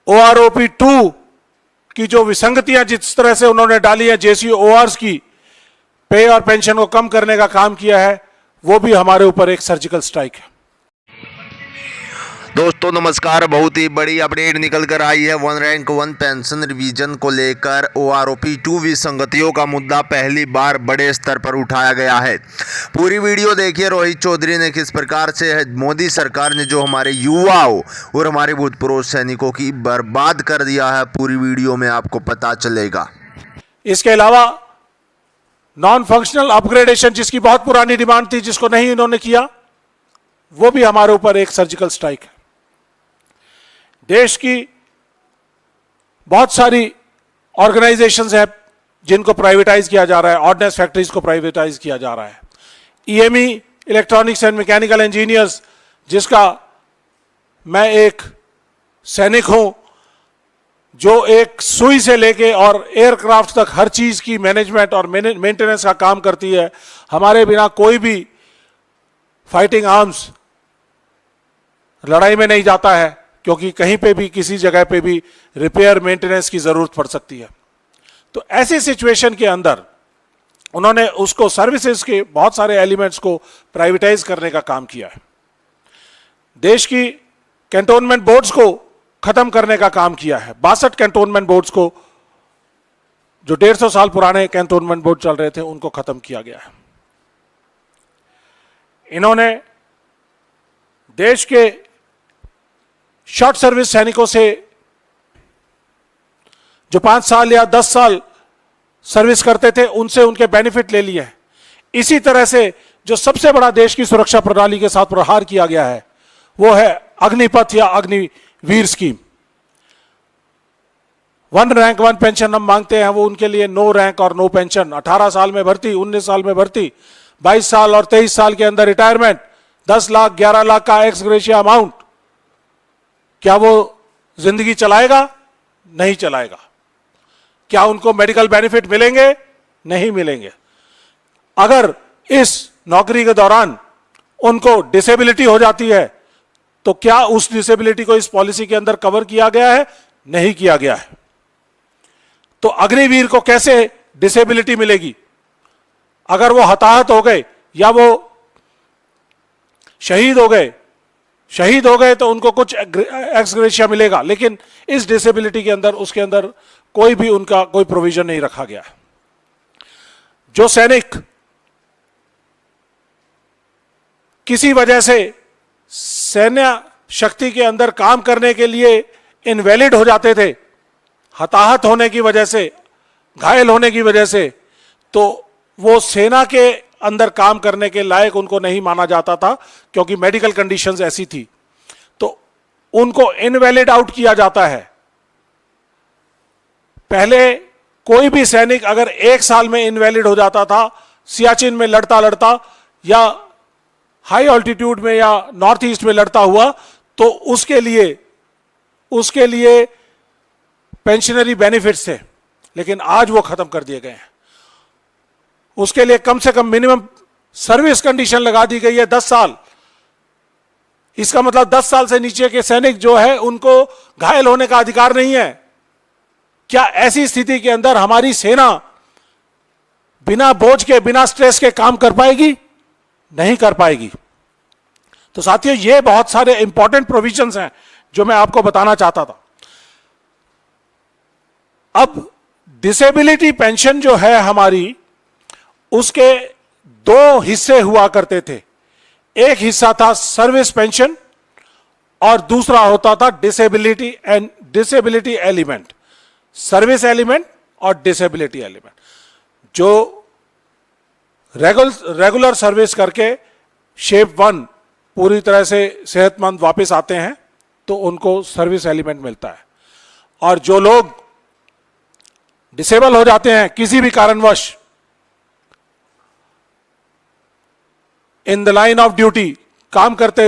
OROP-2 की जो विसंगतियां जिस तरह से उन्होंने डाली है JCORs की पे और पेंशन को कम करने का काम किया है, वो भी हमारे ऊपर एक सर्जिकल स्ट्राइक है। दोस्तों नमस्कार। बहुत ही बड़ी अपडेट निकल कर आई है। 1 रैंक 1 पेंशन रिवीजन को लेकर OROP-2 विसंगतियों का मुद्दा पहली बार बड़े स्तर पर उठाया गया है। पूरी वीडियो देखिए रोहित चौधरी ने किस प्रकार से मोदी सरकार ने जो हमारे युवाओं और हमारे भूतपूर्व सैनिकों की बर्बाद कर दिया है, पूरी वीडियो में आपको पता चलेगा। इसके अलावा नॉन फंक्शनल अपग्रेडेशन, जिसकी बहुत पुरानी डिमांड थी, जिसको नहीं इन्होंने किया, वो भी हमारे ऊपर एक सर्जिकल स्ट्राइक है। देश की बहुत सारी ऑर्गेनाइजेशंस हैं जिनको प्राइवेटाइज किया जा रहा है। ऑर्डिनेंस फैक्ट्रीज को प्राइवेटाइज किया जा रहा है। EME electronics and mechanical engineers, जिसका मैं एक सैनिक हूं, जो एक सुई से लेके और एयरक्राफ्ट तक हर चीज की मैनेजमेंट और मेंटेनेंस का काम करती है। हमारे बिना कोई भी फाइटिंग आर्म्स लड़ाई में नहीं जाता है, क्योंकि कहीं पे भी किसी जगह पे भी रिपेयर मेंटेनेंस की जरूरत पड़ सकती है। तो ऐसी सिचुएशन के अंदर उन्होंने उसको सर्विसेज के बहुत सारे एलिमेंट्स को प्राइवेटाइज करने का काम किया है। देश की कैंटोनमेंट बोर्ड्स को खत्म करने का काम किया है। 62 कैंटोनमेंट बोर्ड्स को, जो 150 साल पुराने कैंटोनमेंट बोर्ड चल रहे थे, उनको खत्म किया गया है। इन्होंने देश के शॉर्ट सर्विस सैनिकों से जो 5 साल या 10 साल सर्विस करते थे, उनसे उनके बेनिफिट ले लिए हैं। इसी तरह से जो सबसे बड़ा देश की सुरक्षा प्रणाली के साथ प्रहार किया गया है, वो है अग्निपथ या अग्निवीर स्कीम। 1 रैंक 1 पेंशन हम मांगते हैं, वो उनके लिए नो रैंक और नो पेंशन। 18 साल में भर्ती, 19 साल में भर्ती, 22 साल और 23 साल के अंदर रिटायरमेंट, 10 लाख 11 लाख का एक्स ग्रेशिया अमाउंट। क्या वो जिंदगी चलाएगा? नहीं चलाएगा। क्या उनको मेडिकल बेनिफिट मिलेंगे? नहीं मिलेंगे। अगर इस नौकरी के दौरान उनको डिसेबिलिटी हो जाती है, तो क्या उस डिसेबिलिटी को इस पॉलिसी के अंदर कवर किया गया है? नहीं किया गया है। तो अग्निवीर को कैसे डिसेबिलिटी मिलेगी? अगर वो हताहत हो गए या वो शहीद हो गए तो उनको कुछ एक्स ग्रेशिया मिलेगा, लेकिन इस डिसेबिलिटी के अंदर, उसके अंदर कोई भी उनका कोई प्रोविजन नहीं रखा गया है। जो सैनिक किसी वजह से सैन्य शक्ति के अंदर काम करने के लिए इनवैलिड हो जाते थे, हताहत होने की वजह से, घायल होने की वजह से, तो वो सेना के अंदर काम करने के लायक उनको नहीं माना जाता था, क्योंकि मेडिकल कंडीशंस ऐसी थी। तो उनको इनवैलिड आउट किया जाता है। पहले कोई भी सैनिक अगर 1 साल में इनवैलिड हो जाता था, सियाचिन में लड़ता लड़ता या हाई ऑल्टीट्यूड में या नॉर्थ ईस्ट में लड़ता हुआ, तो उसके लिए पेंशनरी बेनिफिट्स थे, लेकिन आज वो खत्म कर दिए गए हैं। उसके लिए कम से कम मिनिमम सर्विस कंडीशन लगा दी गई है 10 साल। इसका मतलब 10 साल से नीचे के सैनिक जो है, उनको घायल होने का अधिकार नहीं है। क्या ऐसी स्थिति के अंदर हमारी सेना बिना बोझ के, बिना स्ट्रेस के काम कर पाएगी? नहीं कर पाएगी। तो साथियों, ये बहुत सारे इंपॉर्टेंट प्रोविजंस हैं जो मैं आपको बताना चाहता था। अब डिसेबिलिटी पेंशन जो है हमारी, उसके 2 हिस्से हुआ करते थे। एक हिस्सा था सर्विस पेंशन और दूसरा होता था डिसेबिलिटी एलिमेंट। सर्विस एलिमेंट और डिसेबिलिटी एलिमेंट। जो रेगुलर सर्विस करके शेप 1 पूरी तरह से सेहतमंद वापस आते हैं, तो उनको सर्विस एलिमेंट मिलता है। और जो लोग डिसेबल हो जाते हैं किसी भी कारणवश, in the line of duty काम करते